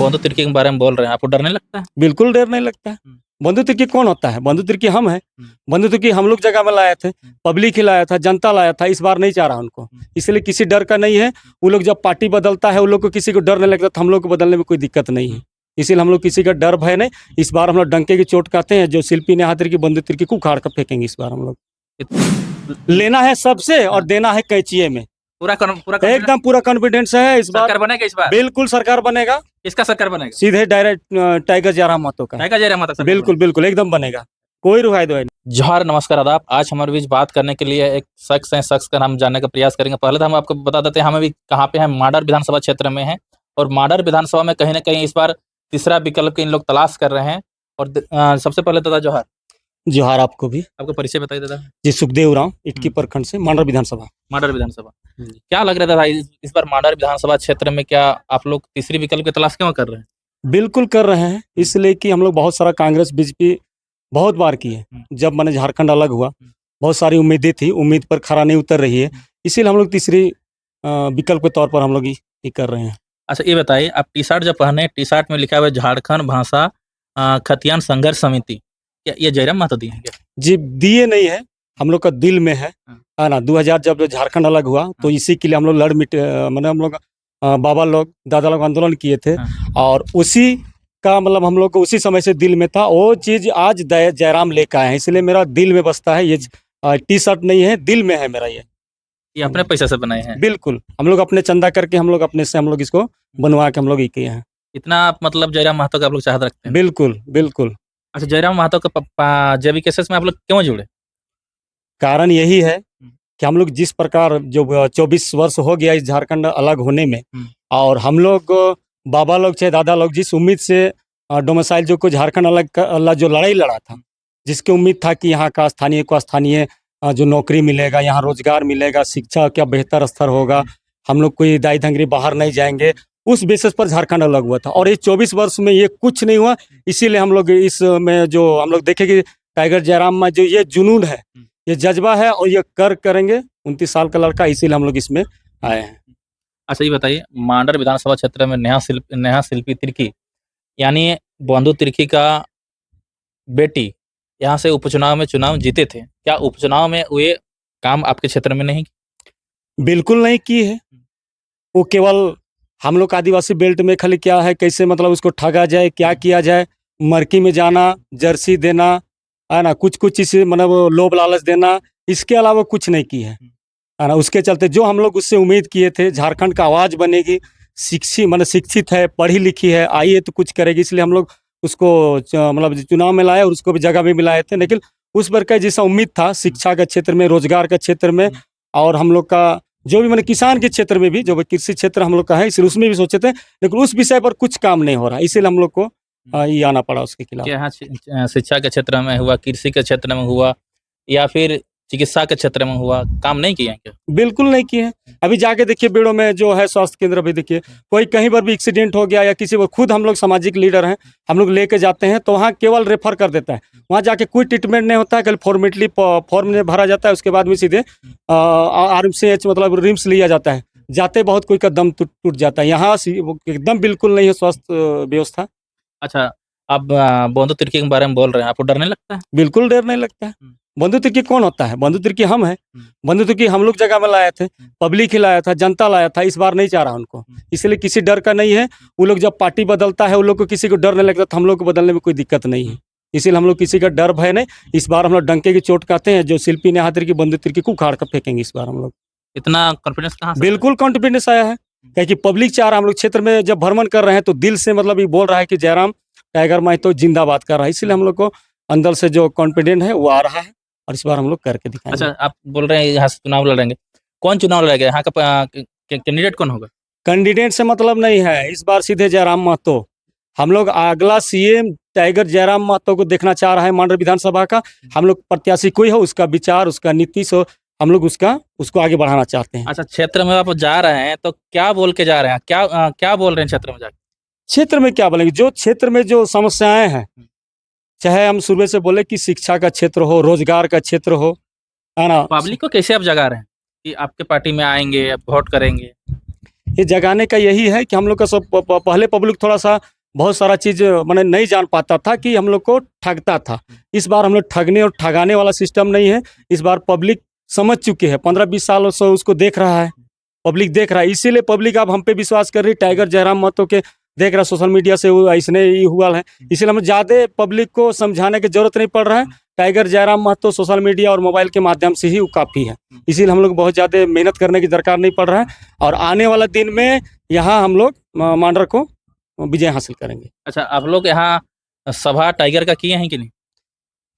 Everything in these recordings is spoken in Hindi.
बंधु तिर्की के बारे में बोल रहे हैं, आपको डर नहीं लगता है? बिल्कुल डर नहीं लगता है। बंधु तिर्की कौन होता है? बंधु तिर्की हम हैं। बंधु तिर्की हम लोग जगह में लाए थे, पब्लिक ही लाया था, जनता लाया था। इस बार नहीं चाह रहा उनको, इसलिए किसी डर का नहीं है। वो लोग जब पार्टी बदलता है, उन लोग को किसी को डर नहीं लगता, तो हम लोग को बदलने में कोई दिक्कत नहीं है। इसीलिए हम लोग किसी का डर भय नहीं। इस बार हम लोग डंके की चोट कहते हैं, जो शिल्पी ने हाथ की बंधु तिर्की को उखाड़ कर फेंकेंगे। इस बार हम लोग लेना है सबसे और देना है कैचिए में। पूरा एकदम पूरा कॉन्फिडेंस है। इस बार सरकार बनेगा। इस बार बिल्कुल सरकार बनेगा। किसका सरकार बनेगा? सीधे डायरेक्ट टाइगर जयराम महतो का। टाइगर जयराम महतो सरकार बिल्कुल बिल्कुल एकदम बनेगा, कोई रुहाई दुहाई नहीं। जोहार, नमस्कार, आदाब। आज हमारे बीच बात करने के लिए एक शख्स है, शख्स का नाम जानने का प्रयास करेंगे। पहले तो हम आपको बता देते हैं हम अभी कहाँ पे हैं। माडर विधानसभा क्षेत्र में हैं और माडर विधानसभा में कहीं ना कहीं इस बार तीसरा विकल्प के इन लोग तलाश कर रहे हैं। और सबसे पहले दादा जोहार। जोहार आपको भी। आपका परिचय बताइए दादा। जी, सुखदेव राम, इटकी प्रखंड से, माडर विधानसभा। माडर विधानसभा क्या लग रहा था इस बार माडर विधानसभा क्षेत्र में क्या आप लोग तीसरी विकल्प की तलाश क्यों कर रहे हैं? बिल्कुल कर रहे हैं, इसलिए कि हम लोग बहुत सारा कांग्रेस बीजेपी बहुत बार किए। जब मैंने झारखंड अलग हुआ, बहुत सारी उम्मीदें थी, उम्मीद पर खरा नहीं उतर रही है। इसीलिए हम लोग तीसरी विकल्प के तौर पर हम लोग ये कर रहे हैं। अच्छा, ये बताइए, आप टी शर्ट जब पहने, टी शर्ट में लिखा हुआ है झारखंड भाषा खतियान संघर्ष समिति, क्या ये जयराम महतो दिए हैं क्या? जी, दिए नहीं है, हम लोग का दिल में है ना। 2000 जब झारखंड अलग हुआ तो इसी के लिए हम लोग लड़ मिट मैंने हम लोग बाबा लोग दादा लोग आंदोलन किए थे और उसी का मतलब हम लोग को उसी समय से दिल में था। वो चीज़ आज जयराम लेकर आए हैं, इसलिए मेरा दिल में बसता है। ये टी शर्ट नहीं है, दिल में है मेरा। ये अपने पैसे से बनाए हैं? बिल्कुल, हम लोग अपने चंदा करके हम लोग अपने से हम लोग इसको बनवा के हम लोग ये किए हैं। इतना आप मतलब जयराम महतो का आप लोग चाहत रखते हैं? बिल्कुल बिल्कुल। अच्छा, जयराम महतो का पप्पा जेबीकेएसएस में आप लोग क्यों जुड़े? कारण यही है कि हम लोग जिस प्रकार जो 24 वर्ष हो गया इस झारखंड अलग होने में, और हम लोग बाबा लोग चाहे दादा लोग जिस उम्मीद से डोमिसाइल जो को झारखंड अलग जो लड़ाई लड़ा था, जिसकी उम्मीद था कि यहाँ का स्थानीय को स्थानीय जो नौकरी मिलेगा, यहाँ रोजगार मिलेगा, शिक्षा का बेहतर स्तर होगा, हम लोग कोई दाई धंगरी बाहर नहीं जाएंगे, उस बेसिस पर झारखंड अलग हुआ था। और ये 24 वर्ष में ये कुछ नहीं हुआ। इसीलिए हम लोग इसमें जो हम लोग देखे कि टाइगर जयराम में जो ये जुनून है, ये जज्बा है और ये करेंगे। 29 साल का लड़का, इसीलिए हम लोग इसमें आए हैं। अच्छा, ये बताइए, माडर विधानसभा क्षेत्र में नेहा शिल्पी तिर्की यानी बंधु तिर्की का बेटी यहाँ से उपचुनाव में चुनाव जीते थे। क्या उपचुनाव में वे काम आपके क्षेत्र में नहीं? बिल्कुल नहीं की है। वो केवल हम लोग आदिवासी बेल्ट में खाली क्या है, कैसे मतलब उसको ठगा जाए, क्या किया जाए, मरकी में जाना, जर्सी देना है ना, कुछ चीज़ मतलब लोभ लालच देना, इसके अलावा कुछ नहीं की है ना। उसके चलते जो हम लोग उससे उम्मीद किए थे, झारखंड का आवाज़ बनेगी, शिक्षित है, पढ़ी लिखी है, आई है तो कुछ करेगी, इसलिए हम लोग उसको मतलब चुनाव में लाए और उसको भी जगह भी मिलाए थे। लेकिन उस पर का जैसा उम्मीद था शिक्षा के क्षेत्र में, रोजगार के क्षेत्र में, और हम लोग का जो भी मैंने किसान के क्षेत्र में भी, जो कृषि क्षेत्र हम लोग का है, इसलिए उसमें भी सोचे थे, लेकिन उस विषय पर कुछ काम नहीं हो रहा, इसीलिए हम लोग को ये आना पड़ा उसके खिलाफ। यहाँ शिक्षा के क्षेत्र में हुआ, कृषि के क्षेत्र में हुआ, या फिर चिकित्सा के क्षेत्र में हुआ, काम नहीं किए हैं क्या? बिल्कुल नहीं किए हैं। अभी जाके देखिए बेड़ो में जो है स्वास्थ्य केंद्र भी देखिए, कोई कहीं पर भी एक्सीडेंट हो गया या किसी को, खुद हम लोग सामाजिक लीडर हैं, हम लोग लेके जाते हैं तो वहाँ केवल रेफर कर देता है। वहाँ जाके कोई ट्रीटमेंट नहीं होता है, कल फॉर्मेटली फॉर्म में भरा जाता है, उसके बाद में सीधे RMCH मतलब रिम्स लिया जाता है। जाते बहुत कोई का दम टूट जाता है। यहाँ एकदम बिल्कुल नहीं है स्वास्थ्य व्यवस्था। अच्छा, आप बंधु तिर्की के बारे में बोल रहे हैं, आपको डर नहीं लगता है? बिल्कुल डर नहीं लगता है। बंधु तिर्की कौन होता है? बंधु तिर्की हम हैं। बंधु तिर्की हम लोग जगह में लाए थे, पब्लिक ही लाया था, जनता लाया था। इस बार नहीं चाह रहा उनको, इसलिए किसी डर का नहीं है। वो लोग जब पार्टी बदलता है, उन लोग को किसी को डर नहीं लगता, तो हम लोग को बदलने में कोई दिक्कत नहीं है। इसीलिए हम लोग किसी का डर भय नहीं। इस बार हम लोग डंके की चोट कहते हैं, जो शिल्पी ने हाथ की बंधु तिर्की को उखाड़ कर फेंकेंगे। इस बार हम लोग इतना कॉन्फिडेंस कहाँ से? बिल्कुल कॉन्फिडेंस आया है, क्योंकि पब्लिक चाह रहा है। हम लोग क्षेत्र में जब भ्रमण कर रहे हैं तो दिल से मतलब ये बोल रहा है कि जयराम टाइगर महतो जिंदाबाद कर रहा है, इसलिए हम लोग को अंदर से जो कॉन्फिडेंट है वो आ रहा है और इस बार हम लोग करके दिखाएंगे। अच्छा, आप बोल रहे हैं यहाँ से चुनाव लड़ेंगे, कौन चुनाव लड़ेगा? यहाँ का कैंडिडेट कौन होगा? कैंडिडेट से मतलब नहीं है, इस बार सीधे जयराम महतो। हम लोग अगला CM टाइगर जयराम महतो को देखना चाह रहा है माडर विधानसभा का। हम लोग प्रत्याशी कोई हो, उसका विचार, उसका नीति हो, हम लोग उसको आगे बढ़ाना चाहते हैं। अच्छा, क्षेत्र में आप जा रहे हैं तो क्या बोल के जा रहे हैं, क्या बोल रहे हैं क्षेत्र में जाकर? क्षेत्र में क्या बोलेंगे, जो क्षेत्र में जो समस्याएं हैं, चाहे हम सुबह से बोले कि शिक्षा का क्षेत्र हो, रोजगार का क्षेत्र हो, है ना। पब्लिक को कैसे आप जगा रहे हैं कि आपके पार्टी में आएंगे, आप वोट करेंगे? ये जगाने का यही है कि हम लोग का सब पहले पब्लिक थोड़ा सा बहुत सारा चीज़ मैंने नहीं जान पाता था कि हम लोग को ठगता था। इस बार हम लोग ठगने और ठगाने वाला सिस्टम नहीं है। इस बार पब्लिक समझ चुके हैं, 15-20 साल से उसको देख रहा है, पब्लिक देख रहा है, इसीलिए पब्लिक अब हम पे विश्वास कर रही। टाइगर जयराम महतो के देख रहा सोशल मीडिया से वो ऐसने ही हुआ है, इसलिए हमें ज़्यादा पब्लिक को समझाने की जरूरत नहीं पड़ रहा है। Tiger Jairam Mahato social media और मोबाइल के माध्यम से ही वो काफ़ी है, इसीलिए हम लोग बहुत ज़्यादा मेहनत करने की दरकार नहीं पड़ रहा है। और आने वाला दिन में यहाँ हम लोग मांडर को विजय हासिल करेंगे। अच्छा, आप लोग यहाँ सभा टाइगर का किए हैं कि नहीं?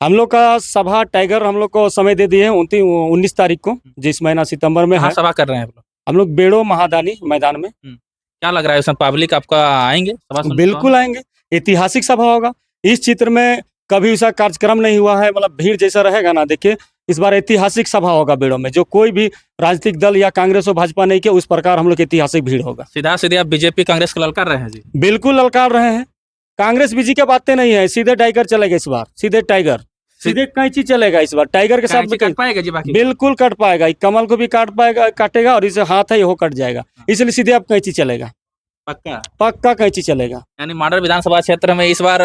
हम लोग का सभा टाइगर हम लोग को समय दे दिए हैं 19 तारीख को, जिस महीना सितंबर में कहाँ है। सभा कर रहे हैं आप लोग? हम लोग बेड़ो महादानी मैदान में। क्या लग रहा है उसमें पब्लिक आपका आएंगे सभा सुनने? बिल्कुल आएंगे, ऐतिहासिक सभा होगा। इस चित्र में कभी ऐसा कार्यक्रम नहीं हुआ है, मतलब भीड़ जैसा रहेगा ना। देखिए इस बार ऐतिहासिक सभा होगा बेड़ो में, जो कोई भी राजनीतिक दल या कांग्रेस और भाजपा नहीं किया उस प्रकार हम लोग ऐतिहासिक भीड़ होगा। सीधा सीधे आप बीजेपी कांग्रेस को ललकार रहे हैं जी? बिल्कुल ललकार रहे हैं, कांग्रेस बीजेपी की बातें नहीं है, सीधे टाइगर चलेगा इस बार, सीधे टाइगर, सीधे कैंची चलेगा इस बार टाइगर के साथ। कट पाएगा जी? बाकी बिल्कुल कट पाएगा, कमल को भी काट पाएगा, काटेगा, और इसे हाथ है वो कट जाएगा, इसलिए सीधे अब कैंची चलेगा, पक्का पक्का कैंची चलेगा। यानी माडर विधानसभा क्षेत्र में इस बार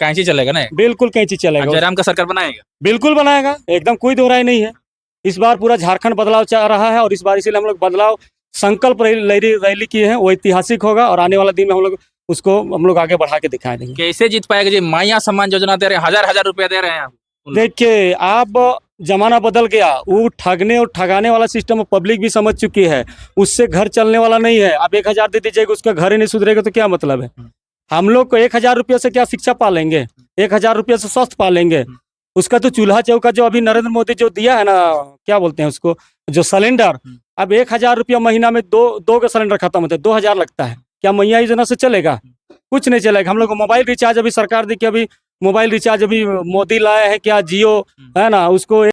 कैंची चलेगा ना? बिल्कुल कैंची चलेगा। जयराम का सरकार बनाएगा? बिल्कुल बनाएगा, एकदम कोई दो राय नहीं है। इस बार पूरा झारखंड बदलाव चाह रहा है, और इस बार इसीलिए हम लोग बदलाव संकल्प रैली किए हैं, वो ऐतिहासिक होगा, और आने वाला दिन में हम लोग आगे बढ़ा के दिखा देंगे। कैसे जीत पाएगा जी? माया सम्मान योजना दे रहे हैं, हजार रुपया दे रहे हैं आप। देखिए अब जमाना बदल गया, वो ठगने और ठगाने वाला सिस्टम पब्लिक भी समझ चुकी है, उससे घर चलने वाला नहीं है। अब 1000 दे दीजिएगा, उसका घर ही नहीं सुधरेगा तो क्या मतलब है? हम लोग को 1000 रुपये से क्या शिक्षा पालेंगे? 1000 रुपये से स्वास्थ्य पालेंगे? उसका तो चूल्हा चौका जो अभी नरेंद्र मोदी जो दिया है ना, क्या बोलते हैं उसको, जो सिलेंडर, अब 1000 रुपया महीना में दो का सिलेंडर खत्म होता है, 2000 लगता है। क्या मैया योजना से चलेगा? कुछ नहीं चलेगा। हम लोग को मोबाइल रिचार्ज अभी सरकार दी कि अभी मोबाइल रिचार्ज अभी मोदी लाया है, क्या जियो है ना, उसको